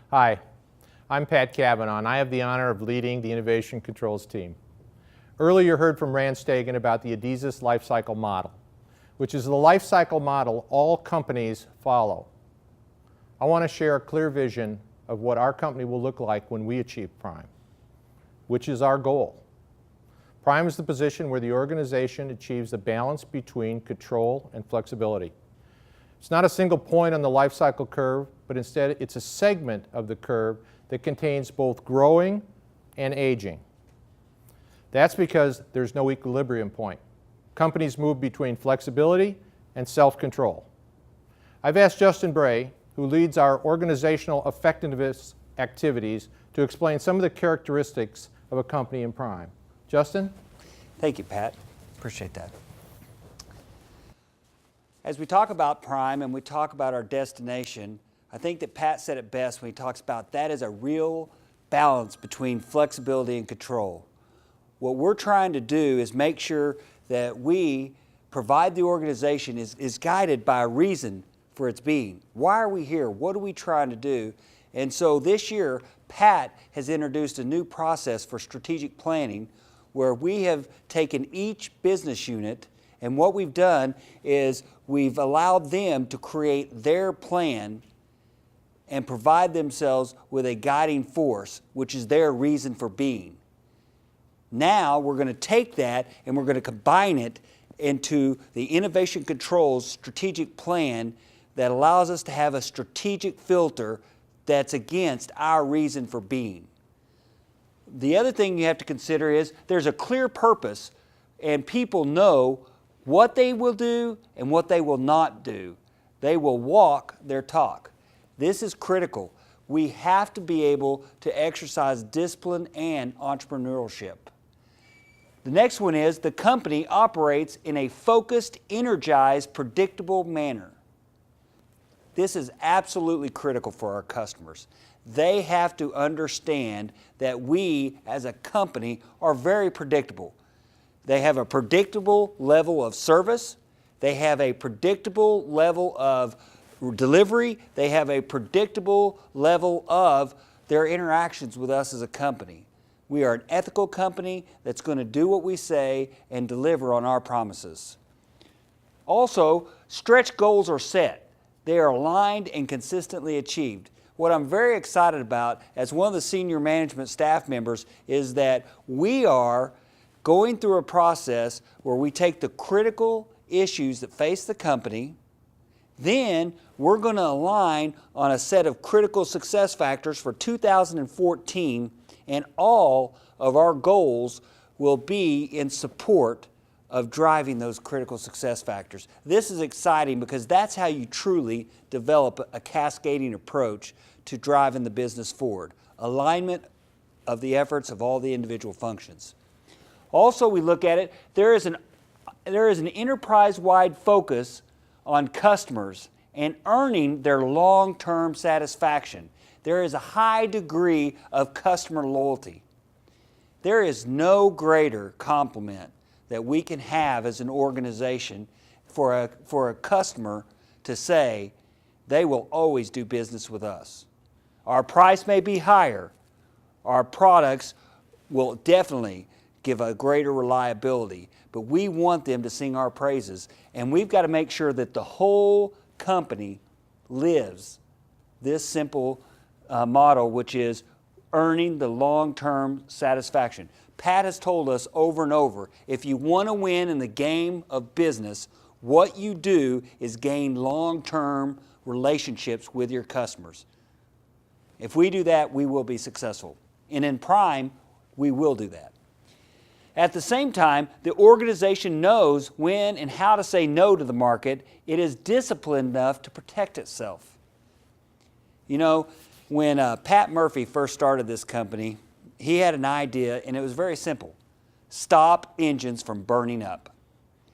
Hi, I'm Pat Cavanaugh, and I have the honor of leading the Innovation Controls team. Earlier you heard from Rand Stagen about the Adesis Lifecycle Model, which is the lifecycle model all companies follow. I want to share a clear vision of what our company will look like when we achieve Prime, which is our goal. Prime is the position where the organization achieves the balance between control and flexibility. It's not a single point on the life cycle curve, but instead it's a segment of the curve that contains both growing and aging. That's because there's no equilibrium point. Companies move between flexibility and self-control. I've asked Justin Bray, who leads our organizational effectiveness activities, to explain some of the characteristics of a company in Prime. Justin? Thank you, Pat. Appreciate that. As we talk about Prime and we talk about our destination, I think that Pat said it best when he talks about that is a real balance between flexibility and control. What we're trying to do is make sure that we provide the organization is guided by a reason for its being. Why are we here? What are we trying to do? And so this year, Pat has introduced a new process for strategic planning where we have taken each business unit, and what we've done is we've allowed them to create their plan and provide themselves with a guiding force, which is their reason for being. Now we're going to take that and we're going to combine it into the Innovation Controls strategic plan that allows us to have a strategic filter that's against our reason for being. The other thing you have to consider is there's a clear purpose, and people know what they will do and what they will not do. They will walk their talk. This is critical. We have to be able to exercise discipline and entrepreneurship. The next one is the company operates in a focused, energized, predictable manner. This is absolutely critical for our customers. They have to understand that we as a company are very predictable. They have a predictable level of service. They have a predictable level of delivery. They have a predictable level of their interactions with us as a company. We are an ethical company that's going to do what we say and deliver on our promises. Also, stretch goals are set. They are aligned and consistently achieved. What I'm very excited about as one of the senior management staff members is that we are going through a process where we take the critical issues that face the company, then we're going to align on a set of critical success factors for 2014, and all of our goals will be in support of driving those critical success factors. This is exciting because that's how you truly develop a cascading approach to driving the business forward. Alignment of the efforts of all the individual functions. Also, we look at it, there is an enterprise-wide focus on customers and earning their long-term satisfaction. There is a high degree of customer loyalty. There is no greater compliment that we can have as an organization for a customer to say they will always do business with us. Our price may be higher. Our products will definitely give a greater reliability, but we want them to sing our praises, and we've got to make sure that the whole company lives this simple model, which is earning the long-term satisfaction. Pat has told us over and over, if you want to win in the game of business, what you do is gain long-term relationships with your customers. If we do that, we will be successful. And in Prime, we will do that. At the same time, the organization knows when and how to say no to the market. It is disciplined enough to protect itself. You know, when Pat Murphy first started this company, he had an idea, and it was very simple. Stop engines from burning up.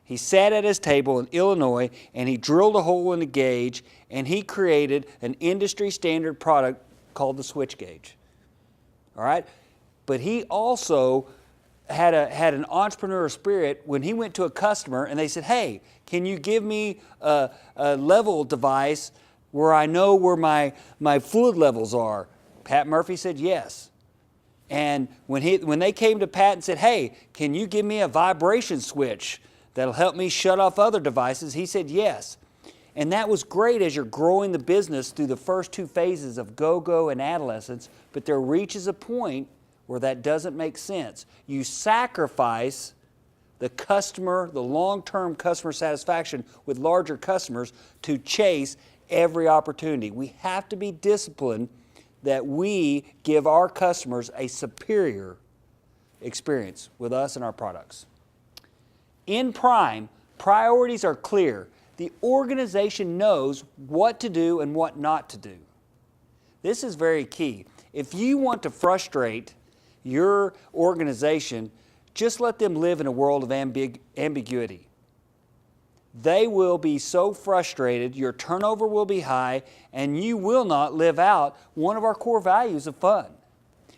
He sat at his table in Illinois, and he drilled a hole in the gauge, and he created an industry standard product called the switch gauge. All right? But he also had an entrepreneur spirit when he went to a customer and they said, hey, can you give me a level device where I know where my fluid levels are? Pat Murphy said yes. And when they came to Pat and said, hey, can you give me a vibration switch that'll help me shut off other devices, he said yes. And that was great as you're growing the business through the first 2 phases of go-go and adolescence, but there reaches a point where that doesn't make sense. You sacrifice the customer, the long-term customer satisfaction with larger customers to chase every opportunity. We have to be disciplined that we give our customers a superior experience with us and our products. In Prime, priorities are clear. The organization knows what to do and what not to do. This is very key. If you want to frustrate your organization, just let them live in a world of ambiguity. They will be so frustrated, your turnover will be high, and you will not live out one of our core values of fun.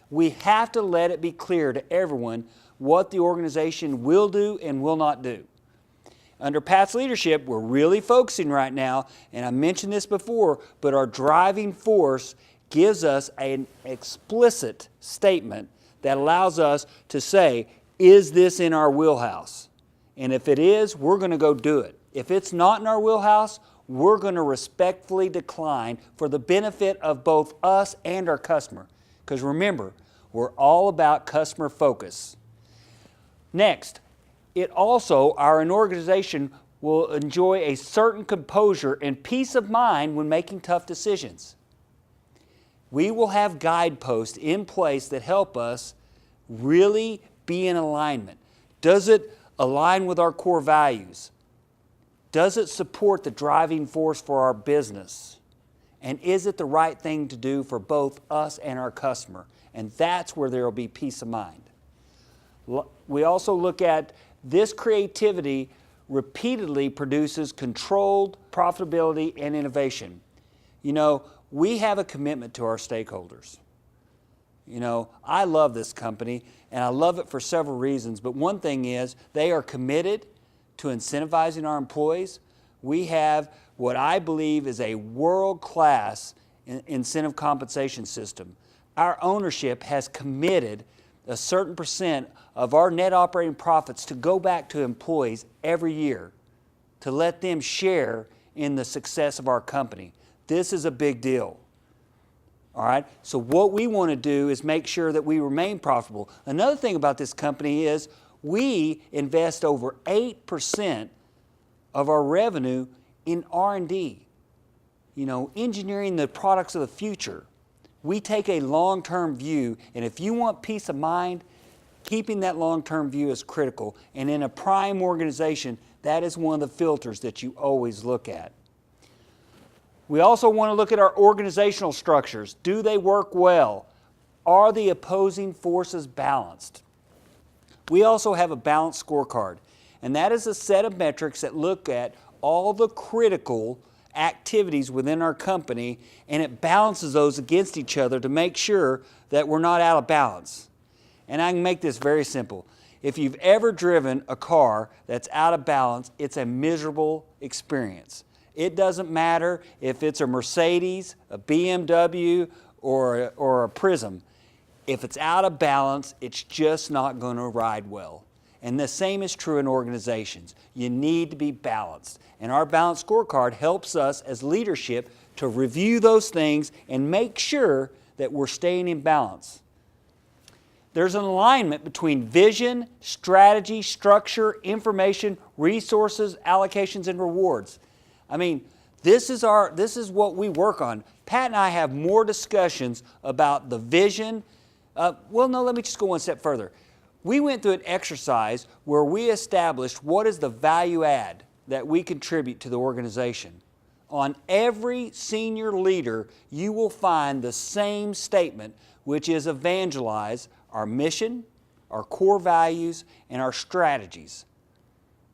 We have to let it be clear to everyone what the organization will do and will not do. Under Pat's leadership, we're really focusing right now, and I mentioned this before, but our driving force gives us an explicit statement that allows us to say, is this in our wheelhouse? And if it is, we're going to go do it. If it's not in our wheelhouse, we're going to respectfully decline for the benefit of both us and our customer. Because remember, we're all about customer focus. Next, our organization will enjoy a certain composure and peace of mind when making tough decisions. We will have guideposts in place that help us really be in alignment. Does it align with our core values? Does it support the driving force for our business? And is it the right thing to do for both us and our customer? And that's where there will be peace of mind. We also look at this creativity repeatedly produces controlled profitability and innovation. You know, we have a commitment to our stakeholders. You know, I love this company, and I love it for several reasons, but one thing is they are committed to incentivizing our employees. We have what I believe is a world-class incentive compensation system. Our ownership has committed a certain percent of our net operating profits to go back to employees every year to let them share in the success of our company. This is a big deal. All right, so what we want to do is make sure that we remain profitable. Another thing about this company is we invest over 8% of our revenue in R&D, you know, engineering the products of the future. We take a long-term view, and if you want peace of mind, keeping that long-term view is critical. And in a prime organization, that is one of the filters that you always look at. We also want to look at our organizational structures. Do they work well? Are the opposing forces balanced? We also have a balanced scorecard, and that is a set of metrics that look at all the critical activities within our company, and it balances those against each other to make sure that we're not out of balance. And I can make this very simple. If you've ever driven a car that's out of balance, it's a miserable experience. It doesn't matter if it's a Mercedes, a BMW, or a Prism. If it's out of balance, it's just not going to ride well. And the same is true in organizations. You need to be balanced. And our balanced scorecard helps us as leadership to review those things and make sure that we're staying in balance. There's an alignment between vision, strategy, structure, information, resources, allocations, and rewards. I mean, this is what we work on. Pat and I have more discussions about the vision. Let me just go one step further. We went through an exercise where we established what is the value add that we contribute to the organization. On every senior leader, you will find the same statement, which is evangelize our mission, our core values, and our strategies.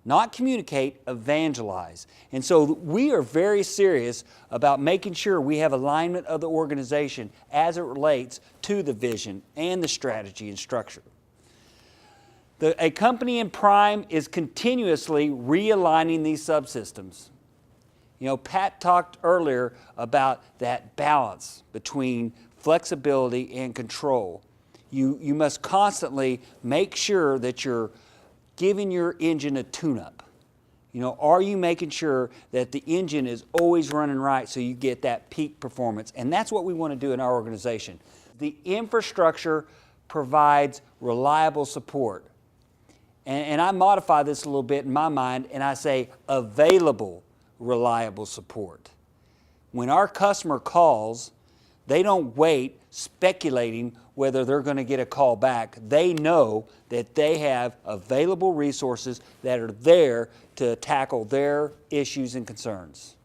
Not communicate, evangelize. And so we are very serious about making sure we have alignment of the organization as it relates to the vision and the strategy and structure. A company in prime is continuously realigning these subsystems. You know, Pat talked earlier about that balance between flexibility, and control. You must constantly make sure that you're giving your engine a tune-up. Are you making sure that the engine is always running right so you get that peak performance? And that's what we want to do in our organization. The infrastructure provides reliable support. And I modify this a little bit in my mind, and I say available, reliable support. When our customer calls, they don't wait speculating whether they're going to get a call back. They know that they have available resources that are there to tackle their issues and concerns.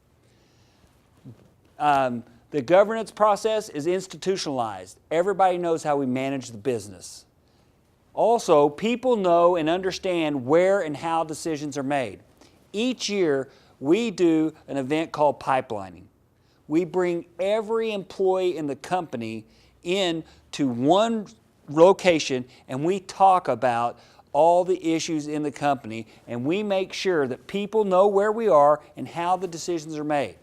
The governance process is institutionalized. Everybody knows how we manage the business. Also, people know and understand where and how decisions are made. Each year, we do an event called pipelining. We bring every employee in the company in to one location, and we talk about all the issues in the company, and we make sure that people know where we are and how the decisions are made.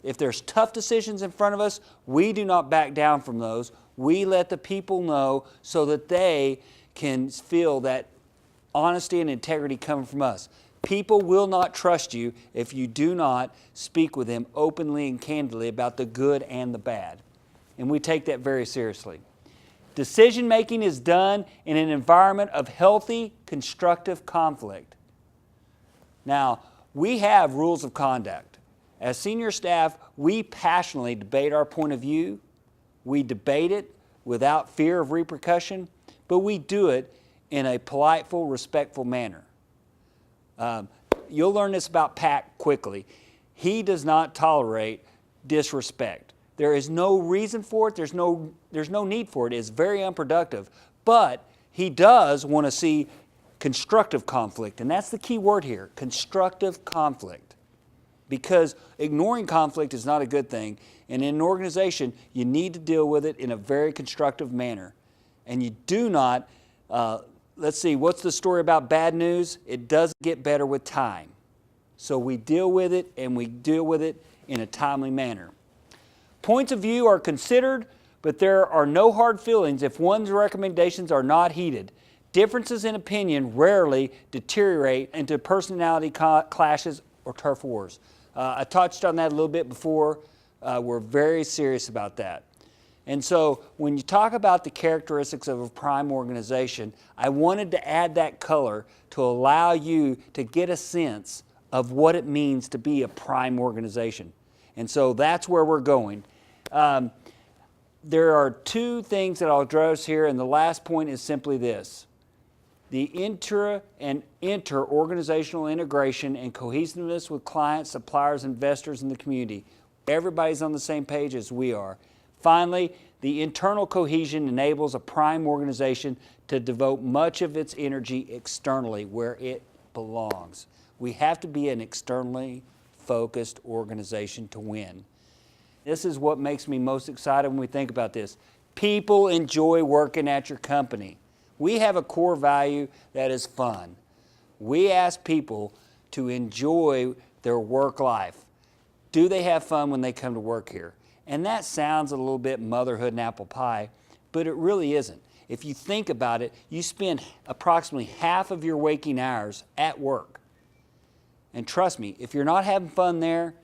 If there's tough decisions in front of us, we do not back down from those. We let the people know so that they can feel that honesty and integrity coming from us. People will not trust you if you do not speak with them openly and candidly about the good and the bad. And we take that very seriously. Decision making is done in an environment of healthy, constructive conflict. Now, we have rules of conduct. As senior staff, we passionately debate our point of view. We debate it without fear of repercussion, but we do it in a politeful, respectful manner. You'll learn this about Pat quickly. He does not tolerate disrespect. There is no reason for it. There's no need for it. It's very unproductive. But he does want to see constructive conflict, and that's the key word here, constructive conflict. Because ignoring conflict is not a good thing, and in an organization, you need to deal with it in a very constructive manner. And you do not, let's see, what's the story about bad news? It doesn't get better with time. So we deal with it, and we deal with it in a timely manner. Points of view are considered, but there are no hard feelings if one's recommendations are not heeded. Differences in opinion rarely deteriorate into personality clashes or turf wars. I touched on that a little bit before. We're very serious about that. And so when you talk about the characteristics of a prime organization, I wanted to add that color to allow you to get a sense of what it means to be a prime organization. And so that's where we're going. There are two things that I'll address here, and the last point is simply this. The intra and inter-organizational integration and cohesiveness with clients, suppliers, investors, and the community. Everybody's on the same page as we are. Finally, the internal cohesion enables a prime organization to devote much of its energy externally where it belongs. We have to be an externally focused organization to win. This is what makes me most excited when we think about this. People enjoy working at your company. We have a core value that is fun. We ask people to enjoy their work life. Do they have fun when they come to work here? And that sounds a little bit motherhood and apple pie, but it really isn't. If you think about it, you spend approximately half of your waking hours at work. And trust me, if you're not having fun there,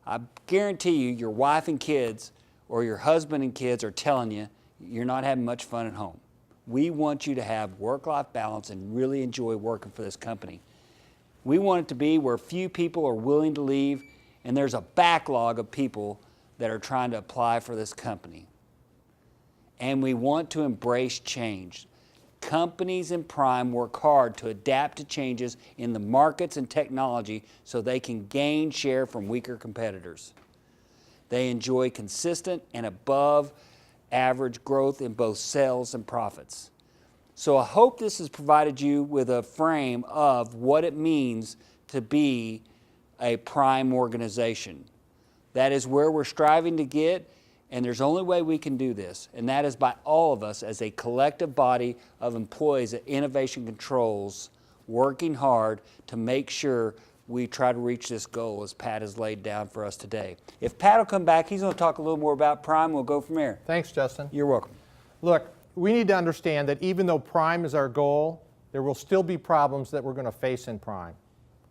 I guarantee you your wife and kids or your husband and kids are telling you you're not having much fun at home. We want you to have work-life balance and really enjoy working for this company. We want it to be where few people are willing to leave, and there's a backlog of people that are trying to apply for this company. And we want to embrace change. Companies in prime work hard to adapt to changes in the markets and technology so they can gain share from weaker competitors. They enjoy consistent and above average growth in both sales and profits. So I hope this has provided you with a frame of what it means to be a prime organization. That is where we're striving to get, and there's only way we can do this, and that is by all of us as a collective body of employees at Innovation Controls working hard to make sure we try to reach this goal as Pat has laid down for us today. If Pat will come back, he's going to talk a little more about Prime. We'll go from there. Thanks, Justin. You're welcome. Look, we need to understand that even though Prime is our goal, there will still be problems that we're going to face in Prime.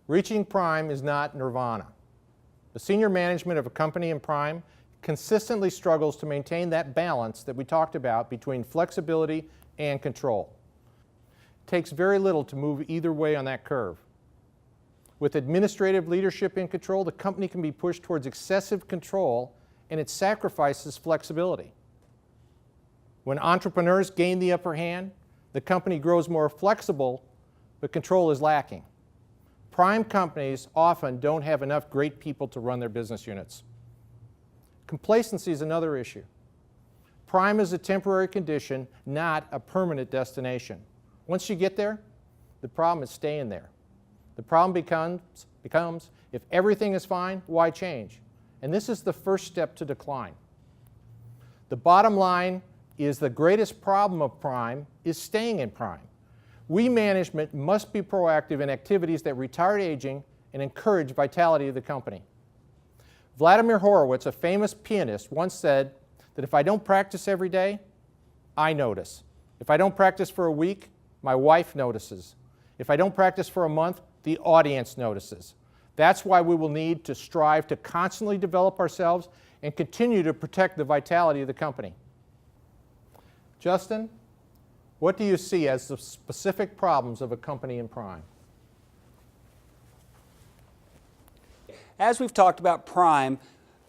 Reaching Prime is not nirvana. The senior management of a company in Prime consistently struggles to maintain that balance that we talked about between flexibility and control. It takes very little to move either way on that curve. With administrative leadership in control, the company can be pushed towards excessive control, and it sacrifices flexibility. When entrepreneurs gain the upper hand, the company grows more flexible, but control is lacking. Prime companies often don't have enough great people to run their business units. Complacency is another issue. Prime is a temporary condition, not a permanent destination. Once you get there, the problem is staying there. The problem becomes if everything is fine, why change? And this is the first step to decline. The bottom line is the greatest problem of Prime is staying in Prime. We management must be proactive in activities that retard aging and encourage vitality of the company. Vladimir Horowitz, a famous pianist, once said that if I don't practice every day, I notice. If I don't practice for a week, my wife notices. If I don't practice for a month, the audience notices. That's why we will need to strive to constantly develop ourselves and continue to protect the vitality of the company. Justin, what do you see as the specific problems of a company in Prime? As we've talked about Prime,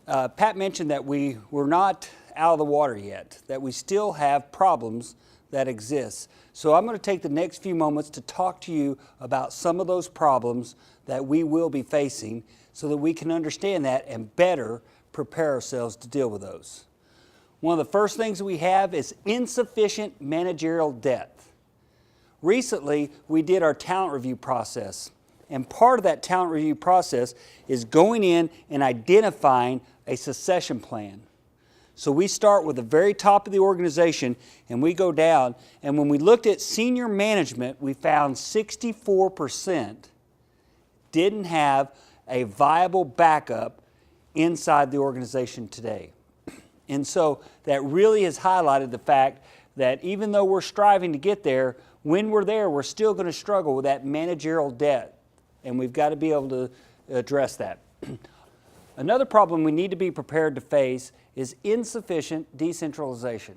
Pat mentioned that we're not out of the water yet, that we still have problems that exist. So I'm going to take the next few moments to talk to you about some of those problems that we will be facing so that we can understand that and better prepare ourselves to deal with those. One of the first things we have is insufficient managerial depth. Recently, we did our talent review process, and part of that talent review process is going in and identifying a succession plan. So we start with the very top of the organization and we go down, and when we looked at senior management, we found 64% didn't have a viable backup inside the organization today. And so that really has highlighted the fact that even though we're striving to get there, when we're there, we're still going to struggle with that managerial debt, and we've got to be able to address that. Another problem we need to be prepared to face is insufficient decentralization.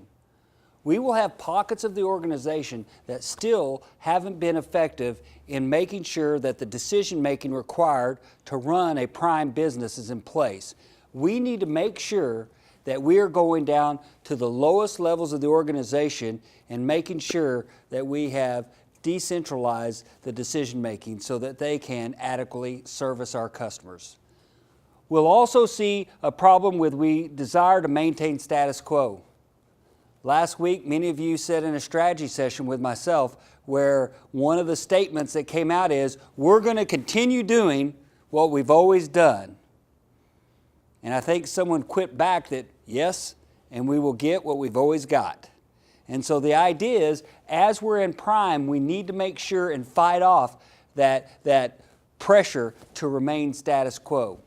We will have pockets of the organization that still haven't been effective in making sure that the decision-making required to run a Prime business is in place. We need to make sure that we are going down to the lowest levels of the organization and making sure that we have decentralized the decision-making so that they can adequately service our customers. We'll also see a problem with we desire to maintain status quo. Last week, many of you sat in a strategy session with myself where one of the statements that came out is, we're going to continue doing what we've always done. And I think someone quit back that, yes, and we will get what we've always got. And so the idea is, as we're in Prime, we need to make sure and fight off that pressure to remain status quo.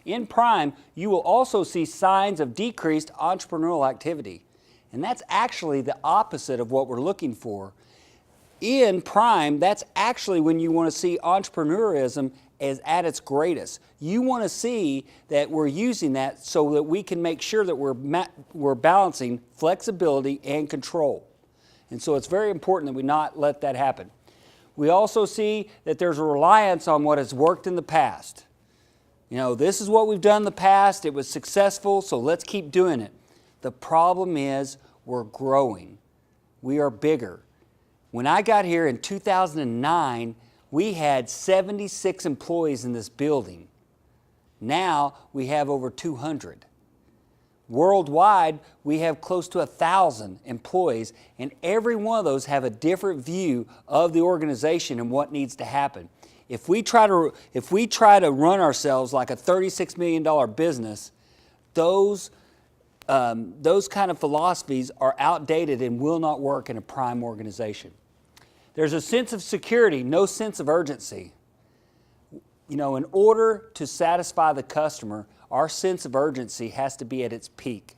In Prime, you will also see signs of decreased entrepreneurial activity. And that's actually the opposite of what we're looking for. In Prime, that's actually when you want to see entrepreneurism as at its greatest. You want to see that we're using that so that we can make sure that we're balancing flexibility and control. And so it's very important that we not let that happen. We also see that there's a reliance on what has worked in the past. You know, this is what we've done in the past, it was successful, so let's keep doing it. The problem is we're growing. We are bigger. When I got here in 2009, we had 76 employees in this building. Now we have over 200. Worldwide, we have close to 1,000 employees, and every one of those have a different view of the organization and what needs to happen. If we try to run ourselves like a $36 million business, those kind of philosophies are outdated and will not work in a Prime organization. There's a sense of security, no sense of urgency. You know, in order to satisfy the customer, our sense of urgency has to be at its peak.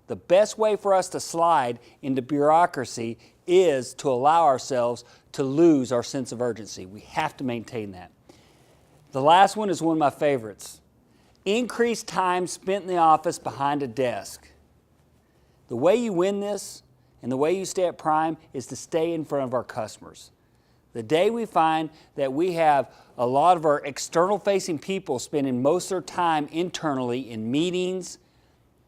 The best way for us to slide into bureaucracy is to allow ourselves to lose our sense of urgency. We have to maintain that. The last one is one of my favorites. Increase time spent in the office behind a desk. The way you win this and the way you stay at Prime is to stay in front of our customers. The day we find that we have a lot of our external facing people spending most of their time internally in meetings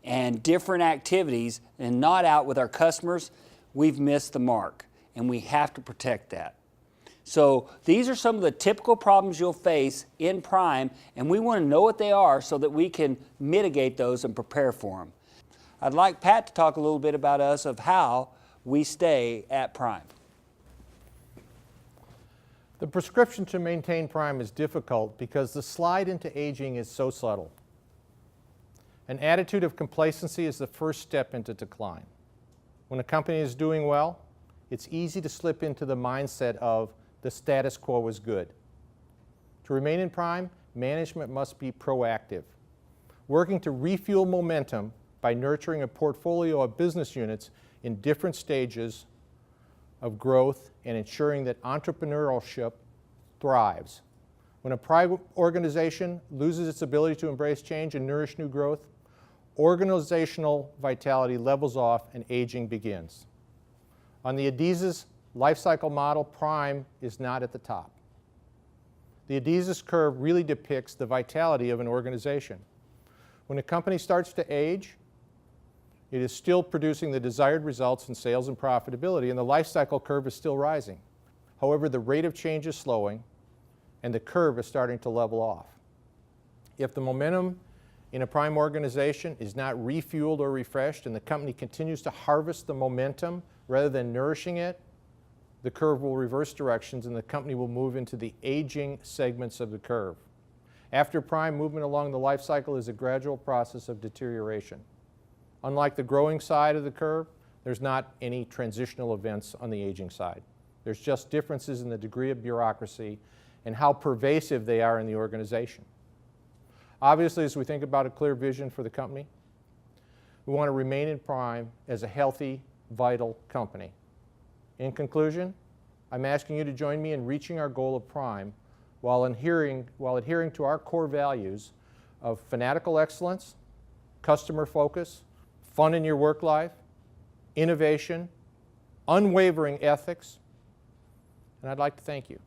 and different activities and not out with our customers, we've missed the mark, and we have to protect that. So these are some of the typical problems you'll face in Prime, and we want to know what they are so that we can mitigate those and prepare for them. I'd like Pat to talk a little bit about us of how we stay at Prime. The prescription to maintain Prime is difficult because the slide into aging is so subtle. An attitude of complacency is the first step into decline. When a company is doing well, it's easy to slip into the mindset of the status quo is good. To remain in Prime, management must be proactive, working to refuel momentum by nurturing a portfolio of business units in different stages of growth and ensuring that entrepreneurship thrives. When a private organization loses its ability to embrace change and nourish new growth, organizational vitality levels off and aging begins. On the Adizes lifecycle model, Prime is not at the top. The Adizes curve really depicts the vitality of an organization. When a company starts to age, it is still producing the desired results in sales and profitability, and the lifecycle curve is still rising. However, the rate of change is slowing, and the curve is starting to level off. If the momentum in a Prime organization is not refueled or refreshed, and the company continues to harvest the momentum rather than nourishing it, the curve will reverse directions and the company will move into the aging segments of the curve. After Prime, movement along the life cycle is a gradual process of deterioration. Unlike the growing side of the curve, there's not any transitional events on the aging side. There's just differences in the degree of bureaucracy and how pervasive they are in the organization. Obviously, as we think about a clear vision for the company, we want to remain in Prime as a healthy, vital company. In conclusion, I'm asking you to join me in reaching our goal of Prime while adhering to our core values of fanatical excellence, customer focus, fun in your work life, innovation, unwavering ethics, and I'd like to thank you.